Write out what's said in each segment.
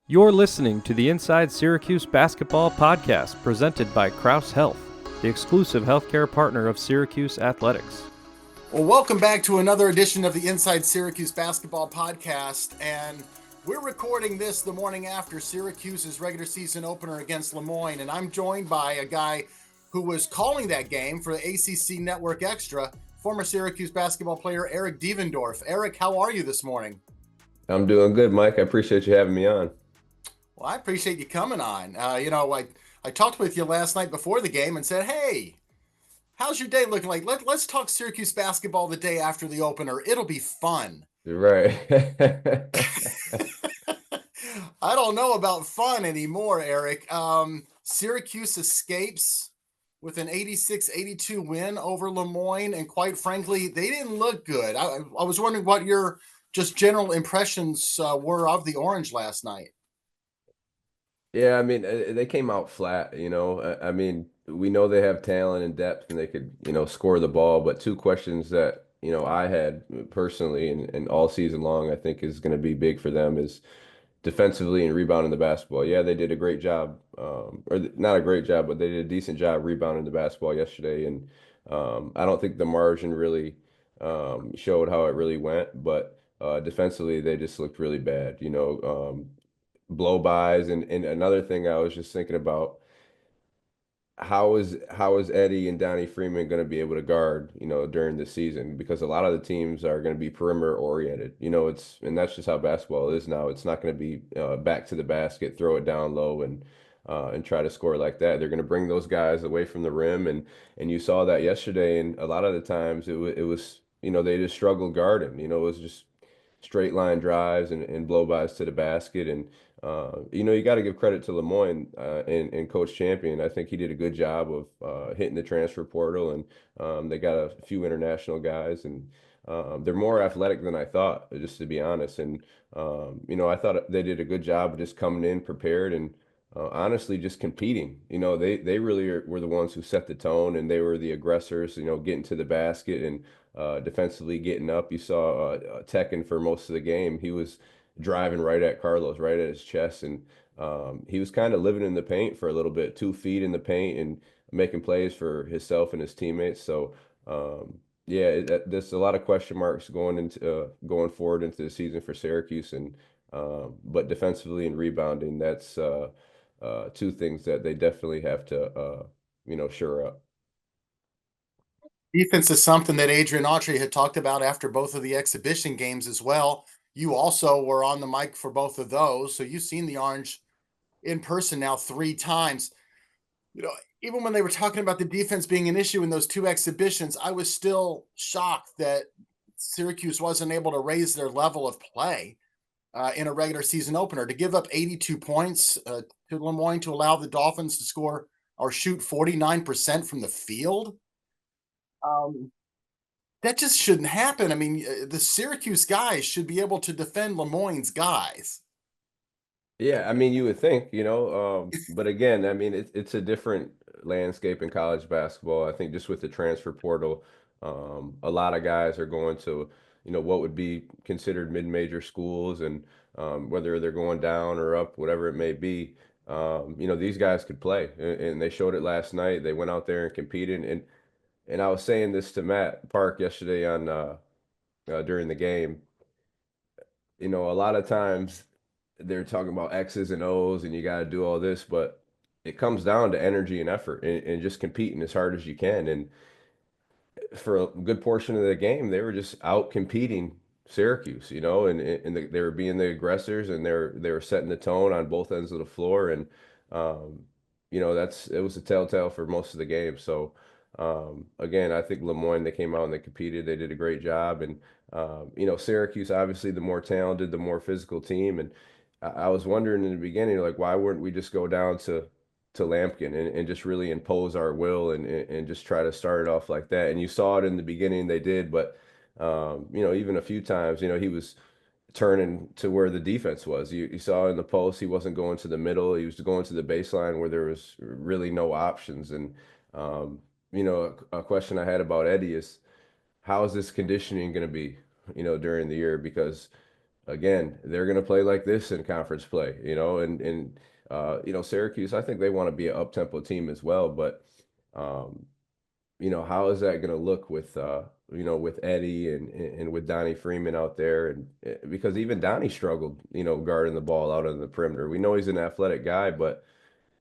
You're listening to the Inside Syracuse Basketball podcast presented by Kraus Health, the exclusive healthcare partner of Syracuse Athletics. Well, welcome back to another edition of the Inside Syracuse Basketball podcast, and we're recording this the morning after Syracuse's regular season opener against Moyne, and I'm joined by a guy who was calling that game for the ACC Network Extra, former Syracuse basketball player Eric Devendorf. Eric, how are you this morning? I'm doing good, Mike. I appreciate you having me on. Well, I appreciate you coming on. I talked with you last night before the game and said, hey, how's your day looking like? Let's talk Syracuse basketball the day after the opener. It'll be fun. Right. I don't know about fun anymore, Eric. Syracuse escapes with an 86-82 win over Moyne, and quite frankly, they didn't look good. I was wondering what your just general impressions were of the Orange last night. Yeah, I mean, they came out flat, I mean, we know they have talent and depth and they could, score the ball, but two questions that, I had personally and all season long, I think is going to be big for them is defensively and rebounding the basketball. Yeah, they did a great job, not a great job, but they did a decent job rebounding the basketball yesterday. And I don't think the margin really showed how it really went, but defensively they just looked really bad. Blow-bys. And another thing I was just thinking about, how is Eddie and Donnie Freeman going to be able to guard, during the season? Because a lot of the teams are going to be perimeter oriented. And that's just how basketball is now. It's not going to be back to the basket, throw it down low and try to score like that. They're going to bring those guys away from the rim, and you saw that yesterday. And a lot of the times it was they just struggled guarding. It was just straight line drives and blow-bys to the basket. And you got to give credit to Moyne and Coach Champion. I think he did a good job of hitting the transfer portal, and they got a few international guys, and they're more athletic than I thought, just to be honest. And I thought they did a good job of just coming in prepared and honestly just competing. They really were the ones who set the tone, and they were the aggressors. Getting to the basket and defensively getting up. You saw Tekken for most of the game. He was driving right at Carlos, right at his chest, and he was kind of living in the paint for a little bit, 2 feet in the paint and making plays for himself and his teammates. So yeah, there's a lot of question marks going forward into the season for Syracuse, and but defensively and rebounding, that's two things that they definitely have to shore up. Defense is something that Adrian Autry had talked about after both of the exhibition games as well. You also were on the mic for both of those, so you've seen the Orange in person now 3 times. Even when they were talking about the defense being an issue in those 2 exhibitions, I was still shocked that Syracuse wasn't able to raise their level of play in a regular season opener. To give up 82 points to Moyne, to allow the Dolphins to score or shoot 49% from the field, that just shouldn't happen. I mean, the Syracuse guys should be able to defend Moyne's guys. Yeah, I mean, you would think, but again, I mean, it's a different landscape in college basketball. I think just with the transfer portal, a lot of guys are going to, what would be considered mid-major schools, and whether they're going down or up, whatever it may be, these guys could play, and they showed it last night. They went out there and competed, and I was saying this to Matt Park yesterday on during the game. A lot of times they're talking about X's and O's and you got to do all this, but it comes down to energy and effort and just competing as hard as you can. And for a good portion of the game, they were just out competing Syracuse, they were being the aggressors, and they were setting the tone on both ends of the floor. And um, it was a telltale for most of the game. So again, I think Moyne, they came out and they competed. They did a great job. And Syracuse, obviously the more talented, the more physical team. And I was wondering in the beginning, like, why wouldn't we just go down to Lampkin and just really impose our will and just try to start it off like that? And you saw it in the beginning, they did, but even a few times, he was turning to where the defense was. You saw in the post, he wasn't going to the middle. He was going to the baseline where there was really no options. And a question I had about Eddie is, how is this conditioning going to be, during the year? Because again, they're going to play like this in conference play, Syracuse, I think they want to be an up-tempo team as well, but um, how is that going to look with with Eddie and with Donnie Freeman out there, and because even Donnie struggled, guarding the ball out on the perimeter. We know he's an athletic guy, but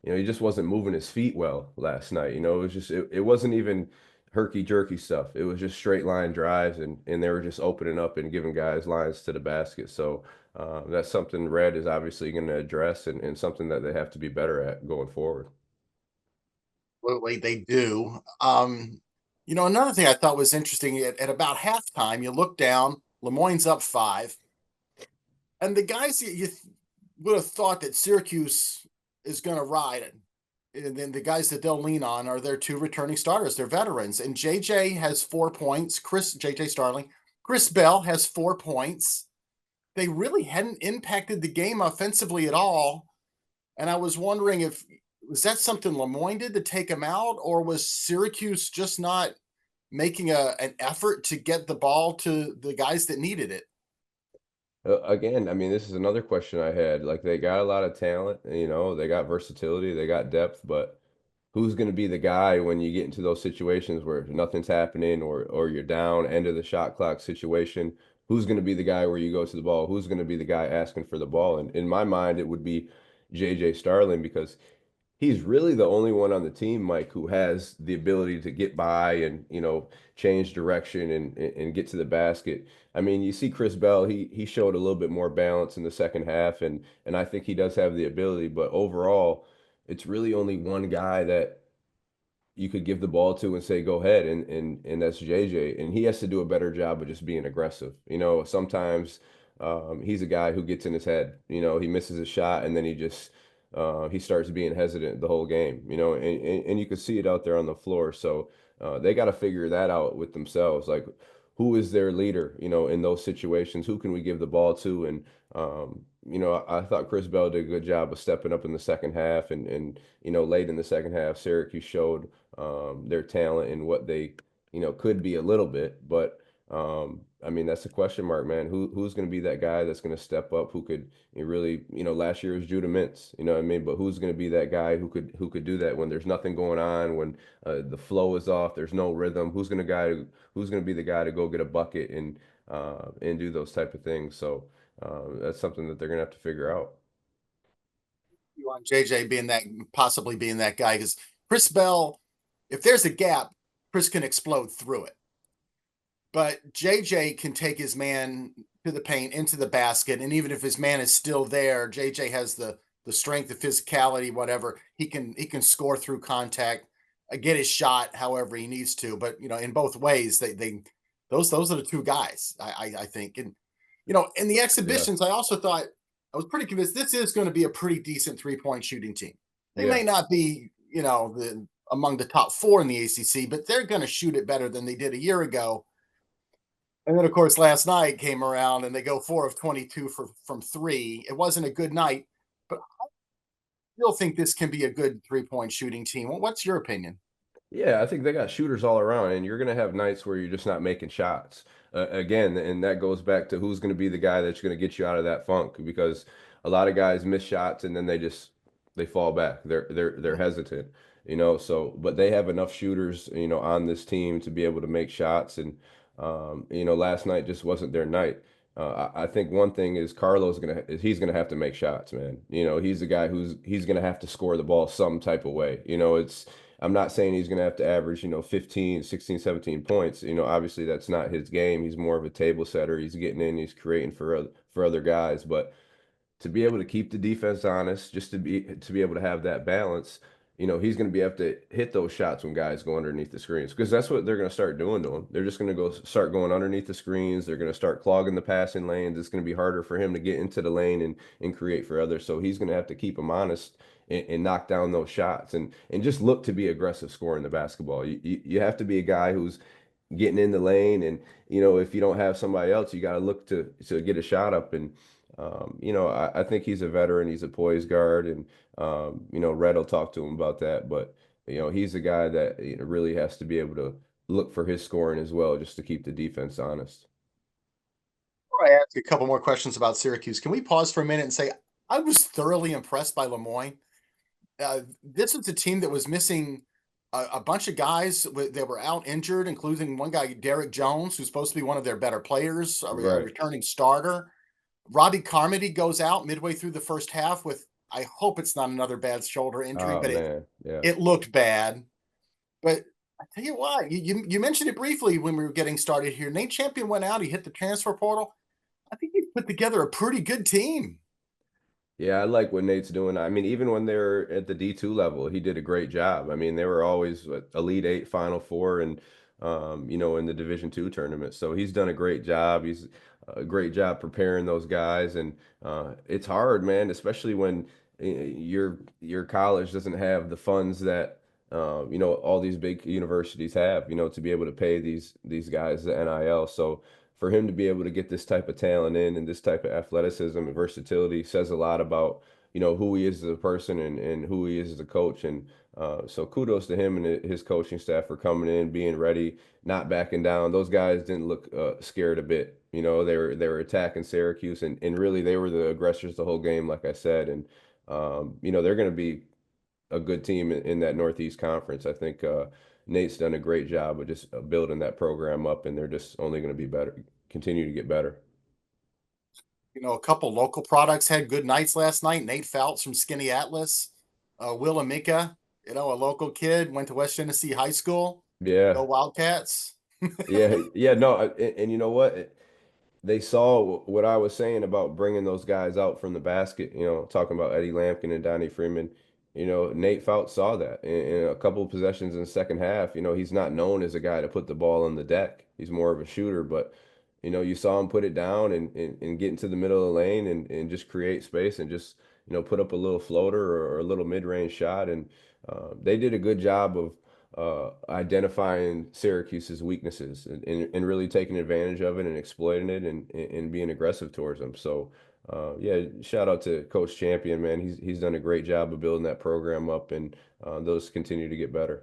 he just wasn't moving his feet well last night. It was just it wasn't even herky jerky stuff. It was just straight line drives, and they were just opening up and giving guys lines to the basket. So that's something Red is obviously going to address, and something that they have to be better at going forward. Absolutely, they do. Another thing I thought was interesting at about halftime, you look down, Lemoyne's up 5, and the guys you would have thought that Syracuse is going to ride it. And then the guys that they'll lean on are their 2 returning starters. They're veterans. And JJ has 4 points. JJ Starling. Chris Bell has 4 points. They really hadn't impacted the game offensively at all. And I was wondering was that something Lemoyne did to take him out, or was Syracuse just not making an effort to get the ball to the guys that needed it? Again, I mean, this is another question I had. Like, they got a lot of talent, they got versatility, they got depth, but who's going to be the guy when you get into those situations where nothing's happening, or you're down, end of the shot clock situation? Who's going to be the guy where you go to the ball? Who's going to be the guy asking for the ball? And in my mind, it would be JJ Starling, because he's really the only one on the team, Mike, who has the ability to get by and, change direction and get to the basket. I mean, you see Chris Bell, he showed a little bit more balance in the second half, and I think he does have the ability, but overall, it's really only one guy that you could give the ball to and say, go ahead. And that's JJ. And he has to do a better job of just being aggressive. Sometimes he's a guy who gets in his head. He misses a shot, and then he starts being hesitant the whole game, and you can see it out there on the floor. So they got to figure that out with themselves. Like, who is their leader, in those situations? Who can we give the ball to? And I thought Chris Bell did a good job of stepping up in the second half, and late in the second half, Syracuse showed their talent and what they, could be a little bit. But I mean, that's a question mark, man. Who's going to be that guy that's going to step up? Who could really, last year was Judah Mintz, you know what I mean? But who's going to be that guy who could do that when there's nothing going on, when the flow is off, there's no rhythm? Who's going to be the guy to go get a bucket and do those type of things? So that's something that they're going to have to figure out. You want JJ possibly being that guy, because Chris Bell, if there's a gap, Chris can explode through it. But JJ can take his man to the paint, into the basket, and even if his man is still there, JJ has the strength, the physicality, whatever. He can score through contact, get his shot however he needs to. But in both ways, those are the 2 guys I think. And in the exhibitions, Yeah. I also thought I was pretty convinced this is going to be a pretty decent 3-point shooting team. They Yeah. may not be among the top 4 in the ACC, but they're going to shoot it better than they did a year ago. And then, of course, last night came around and they go 4 of 22 from 3. It wasn't a good night, but I still think this can be a good 3-point shooting team. What's your opinion? Yeah, I think they got shooters all around, and you're going to have nights where you're just not making shots. Again, and that goes back to who's going to be the guy that's going to get you out of that funk, because a lot of guys miss shots and then they fall back. They're hesitant, So, but they have enough shooters, on this team to be able to make shots, and last night just wasn't their night. I think one thing is he's gonna have to make shots, man. He's the guy he's gonna have to score the ball some type of way. I'm not saying he's going to have to average, 15, 16, 17 points. Obviously that's not his game. He's more of a table setter. He's getting in, he's creating for other guys, but to be able to keep the defense honest, just to be able to have that balance, he's going to be able to hit those shots when guys go underneath the screens, because that's what they're going to start doing to him. They're just going to start going underneath the screens. They're going to start clogging the passing lanes. It's going to be harder for him to get into the lane and create for others. So he's going to have to keep them honest and knock down those shots, and just look to be aggressive scoring the basketball. You have to be a guy who's getting in the lane, and if you don't have somebody else, you got to look to get a shot up. And I think he's a veteran. He's a poise guard, and Red will talk to him about that. But he's a guy that really has to be able to look for his scoring as well, just to keep the defense honest. Before I ask a couple more questions about Syracuse, can we pause for a minute and say I was thoroughly impressed by Moyne. This was a team that was missing a bunch of guys that were out injured, including one guy, Derek Jones, who's supposed to be one of their better players, a Right. returning starter. Robbie Carmody goes out midway through the first half with, I hope it's not another bad shoulder injury, Oh but man. Yeah. it looked bad. But I tell you what, you mentioned it briefly when we were getting started here. Nate Champion went out, he hit the transfer portal. I think he's put together a pretty good team. Yeah, I like what Nate's doing. I mean, even when they're at the D2 level, he did a great job. I mean, they were always what, Elite Eight, Final Four, and in the Division II tournament. So he's done a great job. He's a great job preparing those guys, and it's hard, man, especially when your college doesn't have the funds that all these big universities have, to be able to pay these guys the NIL. So for him to be able to get this type of talent in and this type of athleticism and versatility says a lot about who he is as a person and who he is as a coach. And so kudos to him and his coaching staff for coming in, being ready, not backing down. Those guys didn't look scared a bit. They were attacking Syracuse, and really they were the aggressors the whole game, like I said. And they're going to be a good team in that Northeast Conference. I think Nate's done a great job of just building that program up, and they're just only going to be better, continue to get better. A couple local products had good nights last night. Nate Fouts from Skinny Atlas, Will Amika, a local kid, went to West Tennessee High School. Go Yeah, Wildcats. yeah, yeah. No, and you know what? They saw what I was saying about bringing those guys out from the basket, talking about Eddie Lampkin and Donnie Freeman. Nate Fouts saw that in a couple of possessions in the second half. He's not known as a guy to put the ball on the deck. He's more of a shooter, but you saw him put it down and get into the middle of the lane and just create space and just, put up a little floater or a little mid-range shot. And they did a good job of identifying Syracuse's weaknesses and really taking advantage of it and exploiting it and being aggressive towards them. So, yeah, shout out to Coach Champion, man. He's done a great job of building that program up, and those continue to get better.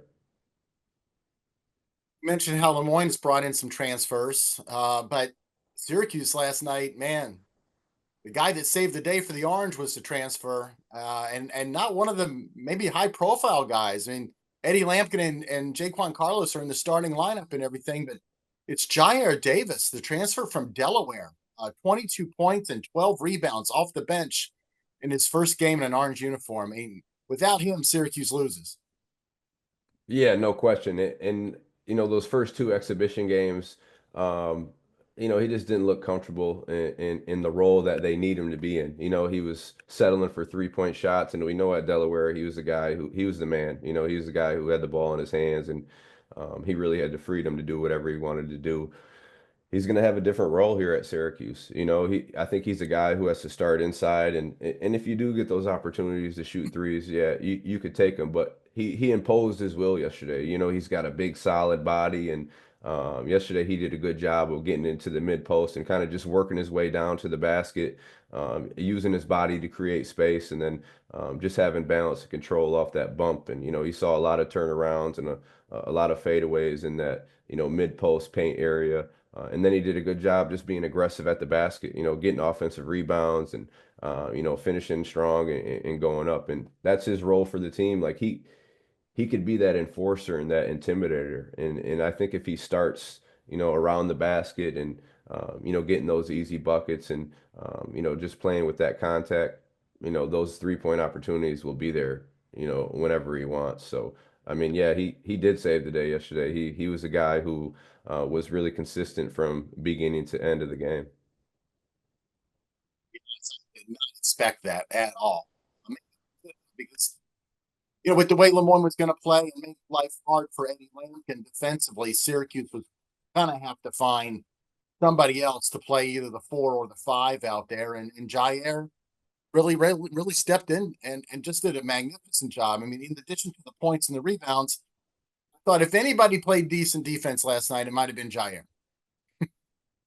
You mentioned how Lemoyne's brought in some transfers, but Syracuse last night, man, the guy that saved the day for the Orange was the transfer, and not one of the maybe high profile guys. I mean, Eddie Lampkin and Jaquan Carlos are in the starting lineup and everything, but it's Jier Davis, the transfer from Delaware, 22 points and 12 rebounds off the bench in his first game in an Orange uniform. I mean, without him, Syracuse loses. Yeah, no question. And those first two exhibition games, he just didn't look comfortable in the role that they need him to be in. He was settling for 3-point shots, and we know at Delaware he was the guy he was the man. He was the guy who had the ball in his hands, and he really had the freedom to do whatever he wanted to do. He's going to have a different role here at Syracuse. I think he's a guy who has to start inside, and if you do get those opportunities to shoot threes, yeah, you could take them. But he imposed his will yesterday. He's got a big, solid body, and yesterday he did a good job of getting into the mid post and kind of just working his way down to the basket, using his body to create space, and then just having balance and control off that bump. And he saw a lot of turnarounds and a lot of fadeaways in that mid post paint area. And then he did a good job just being aggressive at the basket, getting offensive rebounds and, finishing strong and going up. And that's his role for the team. Like he could be that enforcer and that intimidator. And I think if he starts, around the basket and, getting those easy buckets and, just playing with that contact, those 3-point opportunities will be there, whenever he wants. So, I mean, yeah, he did save the day yesterday. He was a guy who was really consistent from beginning to end of the game. I did not expect that at all. I mean, because with the way Lemoyne was going to play and make life hard for Eddie Lampkin defensively, Syracuse was going to have to find somebody else to play either the 4 or the 5 out there. And Jair really stepped in and just did a magnificent job. I mean, in addition to the points and the rebounds, I thought if anybody played decent defense last night, it might have been Jair.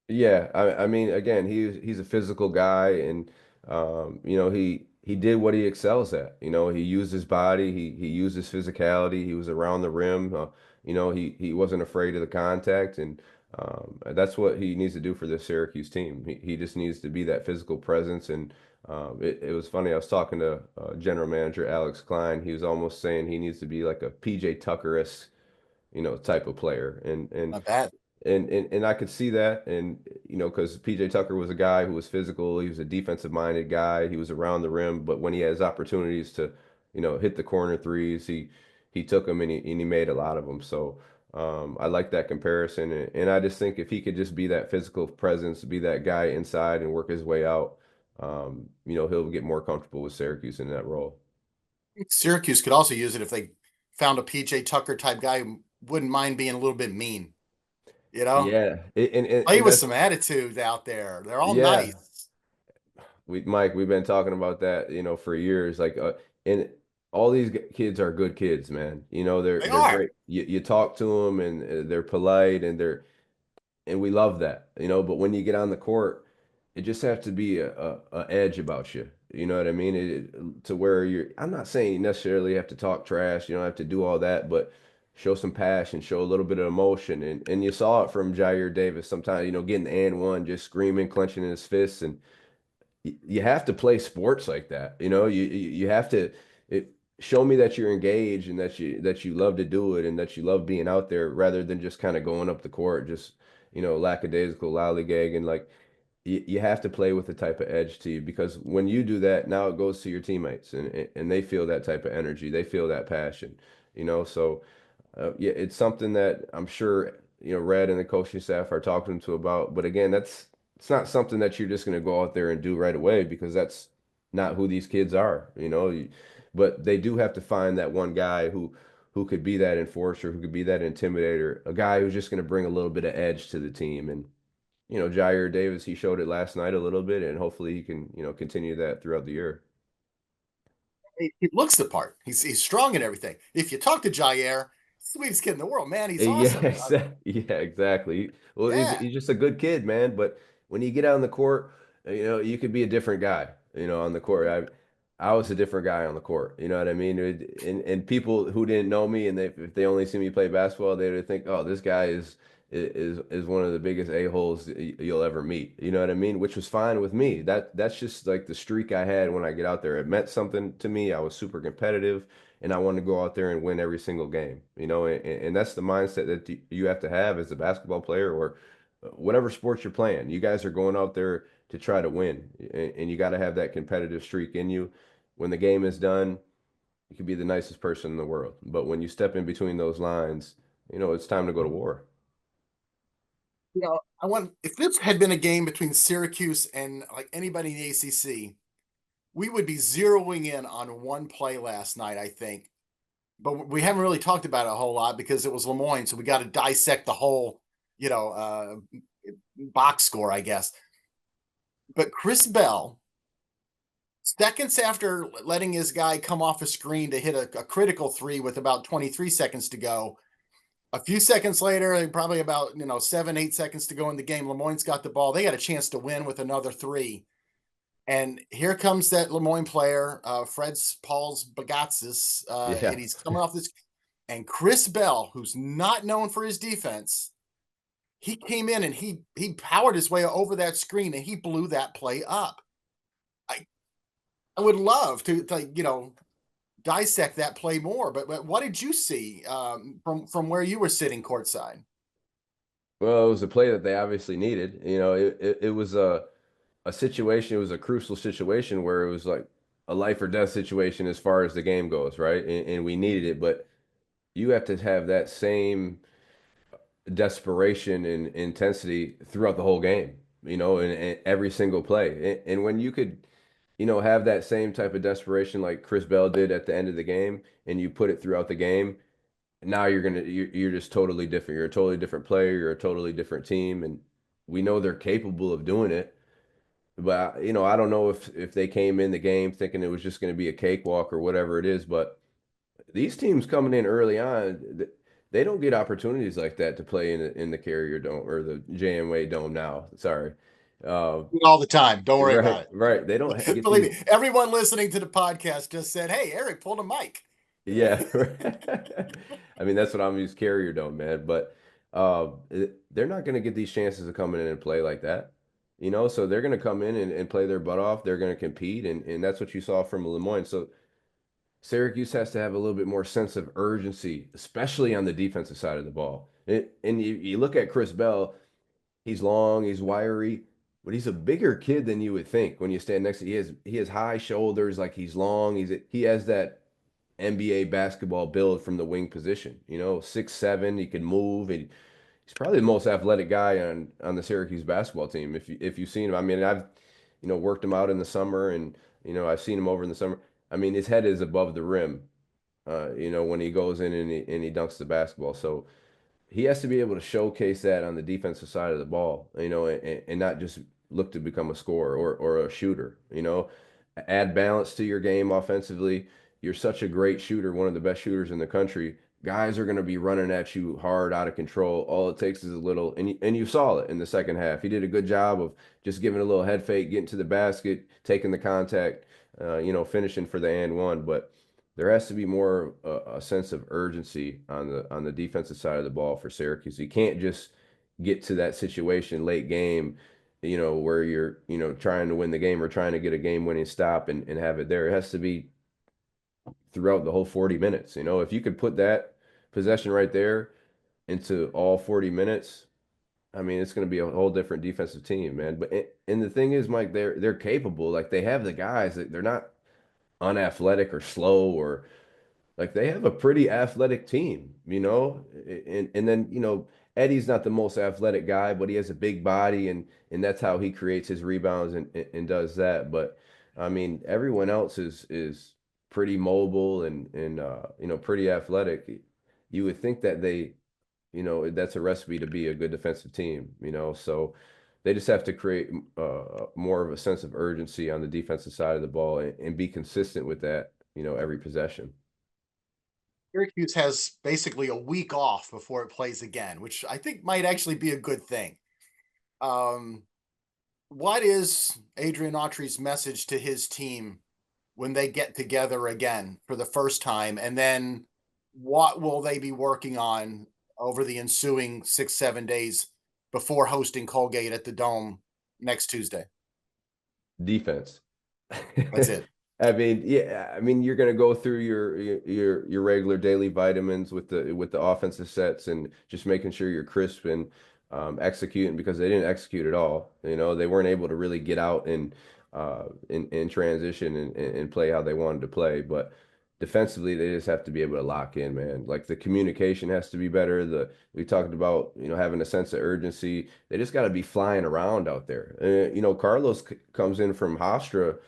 Yeah, I mean, again, he's a physical guy, and he did what he excels at. He used his body, he used his physicality. He was around the rim. He wasn't afraid of the contact, and That's what he needs to do for the Syracuse team. He just needs to be that physical presence. And it was funny. I was talking to general manager Alex Klein. He was almost saying he needs to be like a PJ Tucker-esque, type of player. Not bad. And I could see that. And, because PJ Tucker was a guy who was physical, he was a defensive minded guy, he was around the rim, but when he has opportunities to, hit the corner threes, he took them and he made a lot of them. So I like that comparison. And I just think if he could just be that physical presence, be that guy inside and work his way out, he'll get more comfortable with Syracuse in that role. Syracuse could also use it if they found a PJ Tucker type guy who wouldn't mind being a little bit mean. Yeah. Play And with that's, some attitude out there. They're all yeah. nice. Mike, we've been talking about that, for years. Like, and all these kids are good kids, man. They They're are. great. You talk to them and they're polite and we love that, But when you get on the court, it just has to be a edge about you. You know what I mean? To where I'm not saying you necessarily have to talk trash. You don't have to do all that, but show some passion, show a little bit of emotion. And you saw it from Jier Davis sometimes, getting the and one, just screaming, clenching his fists. And you have to play sports like that. You have to show me that you're engaged and that you love to do it and that you love being out there rather than just kind of going up the court, just, lackadaisical lollygagging. Like you have to play with the type of edge to you, because when you do that, now it goes to your teammates and they feel that type of energy. They feel that passion, so yeah, it's something that I'm sure, Red and the coaching staff are talking to about. But again, it's not something that you're just going to go out there and do right away, because that's not who these kids are, But they do have to find that one guy who could be that enforcer, who could be that intimidator, a guy who's just going to bring a little bit of edge to the team. And Jier Davis, he showed it last night a little bit, and hopefully he can, continue that throughout the year. He looks the part. He's strong and everything. If you talk to Jair, he's the sweetest kid in the world, man. He's Yeah, awesome. yeah, exactly. Well, Yeah. he's just a good kid, man. But when you get out on the court, you could be a different guy, on the court. I was a different guy on the court. You know what I mean? And people who didn't know me, and if they only see me play basketball, they would think, oh, this guy is one of the biggest a-holes you'll ever meet. You know what I mean? Which was fine with me. That's just like the streak I had when I get out there. It meant something to me. I was super competitive, and I wanted to go out there and win every single game. And that's the mindset that you have to have as a basketball player, or whatever sport you're playing. You guys are going out there to try to win, and you got to have that competitive streak in you. When the game is done, you can be the nicest person in the world, but when you step in between those lines, it's time to go to war. If this had been a game between Syracuse and like anybody in the ACC, we would be zeroing in on one play last night, I think. But we haven't really talked about it a whole lot because it was Moyne, so we got to dissect the whole, box score, I guess. But Chris Bell, seconds after letting his guy come off a screen to hit a critical three with about 23 seconds to go, a few seconds later, probably about 7-8 seconds to go in the game, Lemoyne's got the ball. They got a chance to win with another three. And here comes that Lemoyne player, Paul's Bagatzis, Yeah. and he's coming off this. And Chris Bell, who's not known for his defense, he came in and he powered his way over that screen and he blew that play up. I would love to dissect that play more, but what did you see from where you were sitting courtside? Well, it was a play that they obviously needed. It was a situation. It was a crucial situation where it was like a life or death situation as far as the game goes, right? And we needed it, but you have to have that same desperation and intensity throughout the whole game, and every single play. And when you could, have that same type of desperation like Chris Bell did at the end of the game, and you put it throughout the game, now you're just totally different. You're a totally different player. You're a totally different team, and we know they're capable of doing it. But I don't know if they came in the game thinking it was just going to be a cakewalk or whatever it is. But these teams coming in early on, they don't get opportunities like that to play in the Carrier Dome or the JMA Dome now. Sorry. All the time. Don't worry about Right, it. right. They don't get Believe these. me, everyone listening to the podcast just said, "Hey, Eric pulled a mic." Yeah. I mean, that's what I'm used Carrier Dome, man. But they're not going to get these chances to come in and play like that. So they're going to come in and play their butt off. They're going to compete, and that's what you saw from Moyne. So Syracuse has to have a little bit more sense of urgency, especially on the defensive side of the ball. And you look at Chris Bell, he's long, he's wiry, but he's a bigger kid than you would think when you stand next to him. He has high shoulders, like he's long. He has that NBA basketball build from the wing position. 6'7", he can move, and he's probably the most athletic guy on the Syracuse basketball team. If you've seen him, I mean, I've worked him out in the summer, and I've seen him over in the summer. I mean, his head is above the rim. When he goes in and he dunks the basketball. So he has to be able to showcase that on the defensive side of the ball, and not just look to become a scorer or a shooter. Add balance to your game offensively. You're such a great shooter, one of the best shooters in the country. Guys are going to be running at you hard, out of control. All it takes is a little, and you saw it in the second half. He did a good job of just giving a little head fake, getting to the basket, taking the contact, finishing for the and one. But there has to be more a sense of urgency on the defensive side of the ball for Syracuse. You can't just get to that situation late game, where you're, trying to win the game or trying to get a game-winning stop and have it there. It has to be throughout the whole 40 minutes. If you could put that possession right there into all 40 minutes, I mean, it's going to be a whole different defensive team, man. But and the thing is, Mike, they're capable. Like they have the guys that they're not unathletic or slow, or like they have a pretty athletic team, and then Eddie's not the most athletic guy, but he has a big body, and that's how he creates his rebounds and does that. But I mean, everyone else is pretty mobile and pretty athletic. You would think that that's a recipe to be a good defensive team, so they just have to create more of a sense of urgency on the defensive side of the ball and be consistent with that, every possession. Syracuse has basically a week off before it plays again, which I think might actually be a good thing. What is Adrian Autry's message to his team when they get together again for the first time? And then what will they be working on over the ensuing 6-7 days before hosting Colgate at the Dome next Tuesday? Defense. That's it. I mean, yeah, I mean, you're going to go through your regular daily vitamins with the offensive sets and just making sure you're crisp and executing, because they didn't execute at all. They weren't able to really get out and in transition and play how they wanted to play. But defensively, they just have to be able to lock in, man. Like the communication has to be better. We talked about having a sense of urgency. They just got to be flying around out there. Carlos comes in from Hofstra,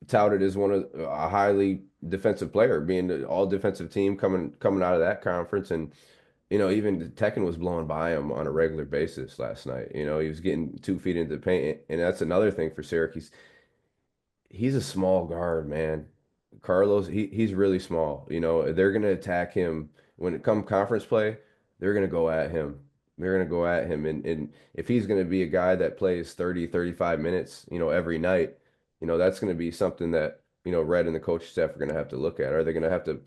touted as one of a highly defensive player, being the all defensive team coming out of that conference. And even Tekken was blowing by him on a regular basis last night. He was getting 2 feet into the paint, and that's another thing for Syracuse. He's a small guard, man. Carlos, he's really small. They're gonna attack him when it comes conference play. They're gonna go at him. They're gonna go at him, and if he's gonna be a guy that plays 30, 35 minutes, every night, that's gonna be something that Red and the coaching staff are gonna have to look at. Are they gonna have to,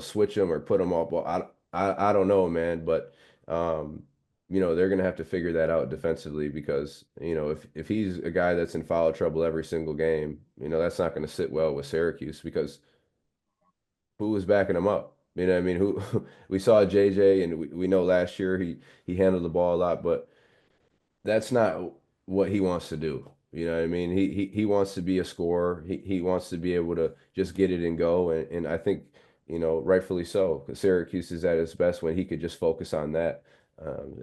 switch him or put him off? Well, I don't know, man, but they're going to have to figure that out defensively, because, if he's a guy that's in foul trouble every single game, that's not going to sit well with Syracuse, because who was backing him up? I mean, who we saw JJ, and we know last year he handled the ball a lot, but that's not what he wants to do. You know what I mean? He wants to be a scorer. He wants to be able to just get it and go. And I think, rightfully so, because Syracuse is at its best when he could just focus on that.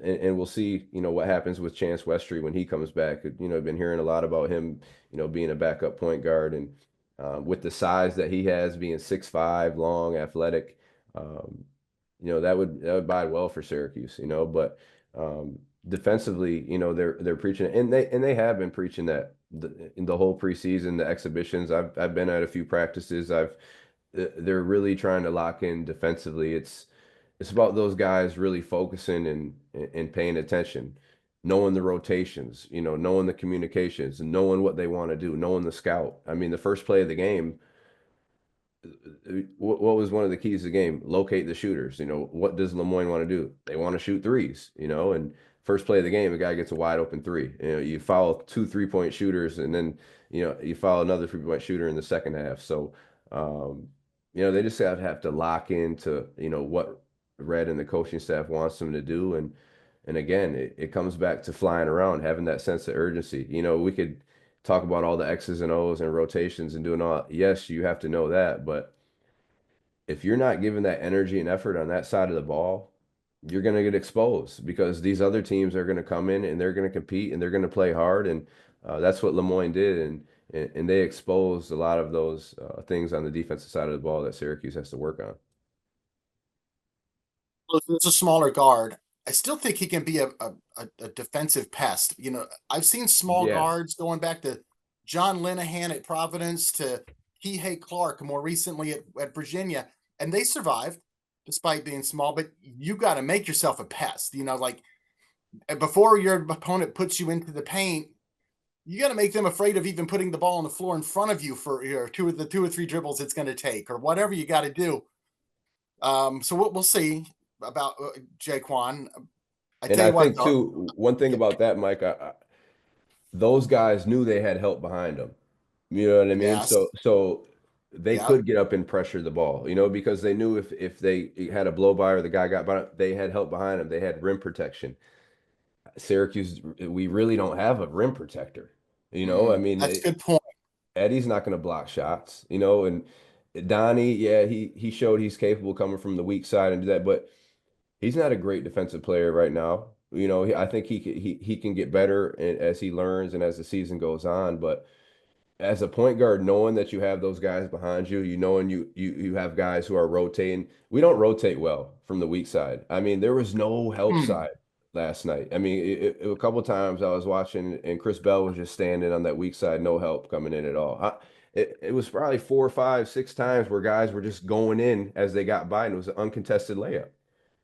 And we'll see, what happens with Chance Westry when he comes back. I've been hearing a lot about him, being a backup point guard, and with the size that he has, being 6'5", long, athletic, that would bode well for Syracuse, but defensively, they're preaching it, and they have been preaching that in the whole preseason, the exhibitions. I've been at a few practices. They're really trying to lock in defensively. It's about those guys really focusing and paying attention, knowing the rotations, knowing the communications, and knowing what they want to do, knowing the scout. I mean, the first play of the game, what was one of the keys to the game? Locate the shooters. What does Lemoyne want to do? They want to shoot threes, and first play of the game, the guy gets a wide open three. You follow two 3-point shooters, and then, you follow another 3-point shooter in the second half. So, um, they just have to lock into, what Red and the coaching staff wants them to do. And again, it comes back to flying around, having that sense of urgency. We could talk about all the X's and O's and rotations and doing all. Yes, you have to know that, but if you're not giving that energy and effort on that side of the ball, you're going to get exposed because these other teams are going to come in and they're going to compete and they're going to play hard. And that's what Lemoyne did. And they exposed a lot of those things on the defensive side of the ball that Syracuse has to work on. It's a smaller guard. I still think he can be a defensive pest. I've seen small Yeah. guards going back to John Linehan at Providence to Kihei Clark more recently at Virginia, and they survived despite being small. But you got to make yourself a pest. Like before your opponent puts you into the paint, you got to make them afraid of even putting the ball on the floor in front of you for two or three dribbles it's going to take or whatever you got to do. So we'll see about Jaquan. I And tell I you what, think though. too, one thing about that, Mike, those guys knew they had help behind them. You know what I mean? Yes. So they Yep. could get up and pressure the ball, because they knew if they had a blow by or the guy got by, they had help behind them. They had rim protection. Syracuse, we really don't have a rim protector. I mean, That's a good point. Eddie's not going to block shots, and Donnie, yeah, he showed he's capable coming from the weak side and do that, but he's not a great defensive player right now. I think he can get better as he learns and as the season goes on, but as a point guard, knowing that you have those guys behind you, knowing you have guys who are rotating. We don't rotate well from the weak side. I mean, there was no help Hmm. side last night. I mean, a couple of times I was watching and Chris Bell was just standing on that weak side, no help coming in at all. It was probably 4, 5, 6 times where guys were just going in as they got by, and it was an uncontested layup.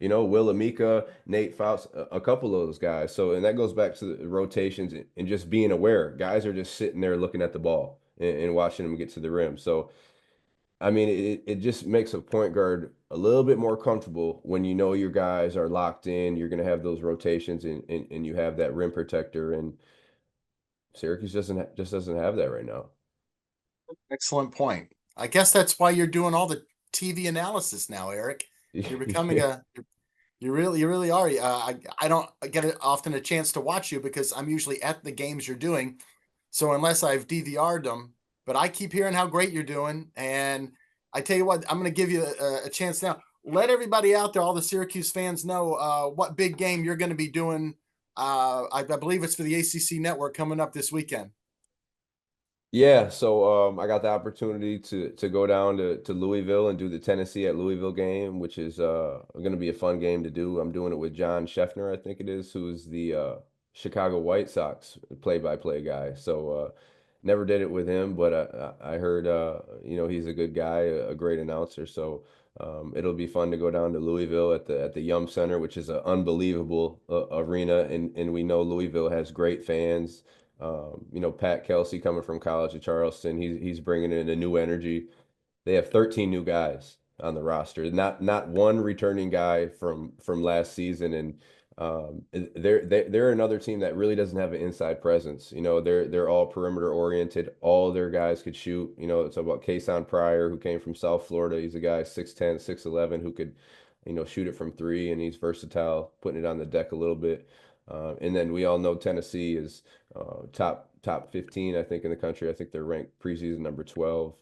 Will Amika, Nate Faust, a couple of those guys. So, and that goes back to the rotations and just being aware. Guys are just sitting there looking at the ball and watching them get to the rim. So, I mean, it just makes a point guard a little bit more comfortable when you know your guys are locked in. You're going to have those rotations and you have that rim protector. And Syracuse just doesn't have that right now. Excellent point. I guess that's why you're doing all the TV analysis now, Eric. You're becoming Yeah. you really are. I don't get often a chance to watch you because I'm usually at the games you're doing. So unless I've DVR'd them, but I keep hearing how great you're doing. And I tell you what, I'm going to give you a chance now. Let everybody out there, all the Syracuse fans, know what big game you're going to be doing. I believe it's for the ACC network coming up this weekend. Yeah, so I got the opportunity to go down to Louisville and do the Tennessee at Louisville game, which is going to be a fun game to do. I'm doing it with John Scheffner, I think it is, who is the Chicago White Sox play-by-play guy. So never did it with him, but I heard he's a good guy, a great announcer. So it'll be fun to go down to Louisville at the Yum Center, which is an unbelievable arena, and we know Louisville has great fans. Pat Kelsey coming from College of Charleston, he's bringing in a new energy. They have 13 new guys on the roster, not one returning guy from last season, and they're another team that really doesn't have an inside presence. They're all perimeter oriented. All their guys could shoot. It's about Kason Pryor, who came from South Florida. He's a guy 6'10", 6'11", who could shoot it from three, and he's versatile, putting it on the deck a little bit. And then we all know Tennessee is top 15, I think, in the country. I think they're ranked preseason number 12.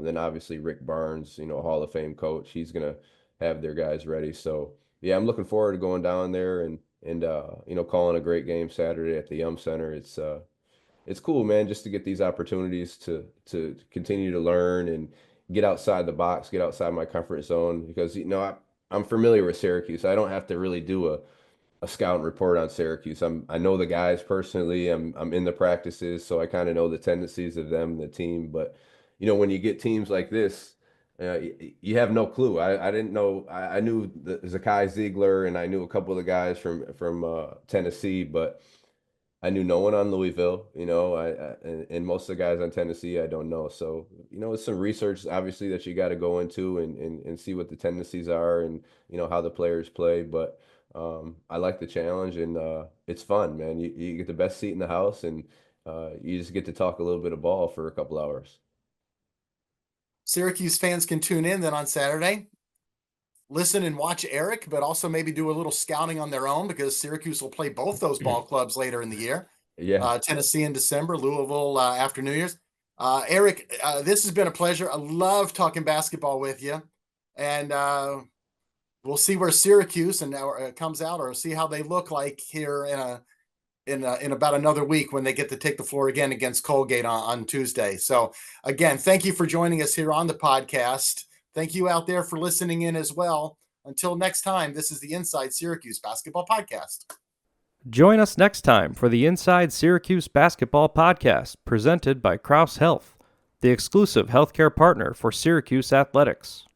Then obviously Rick Barnes, Hall of Fame coach. He's gonna have their guys ready. So yeah, I'm looking forward to going down there and calling a great game Saturday at the Yum Center. It's cool, man, just to get these opportunities to continue to learn and get outside the box, get outside my comfort zone because I'm familiar with Syracuse. I don't have to really do a scout report on Syracuse. I know the guys personally. I'm in the practices, so I kind of know the tendencies of them, the team. But when you get teams like this, you have no clue. I didn't know. I knew Zakai Ziegler, and I knew a couple of the guys from Tennessee, but I knew no one on Louisville, and most of the guys on Tennessee I don't know. So, it's some research obviously that you got to go into and see what the tendencies are and, how the players play. But I like the challenge and it's fun, man. You get the best seat in the house and you just get to talk a little bit of ball for a couple hours. Syracuse fans can tune in then on Saturday, listen and watch Eric, but also maybe do a little scouting on their own because Syracuse will play both those ball clubs later in the year. Yeah. Tennessee in December, Louisville after New Year's. Eric, this has been a pleasure. I love talking basketball with you, and we'll see where Syracuse and comes out, or see how they look like here in about another week when they get to take the floor again against Colgate on Tuesday. So again, thank you for joining us here on the podcast. Thank you out there for listening in as well. Until next time, this is the Inside Syracuse Basketball Podcast. Join us next time for the Inside Syracuse Basketball Podcast, presented by Crouse Health, the exclusive healthcare partner for Syracuse Athletics.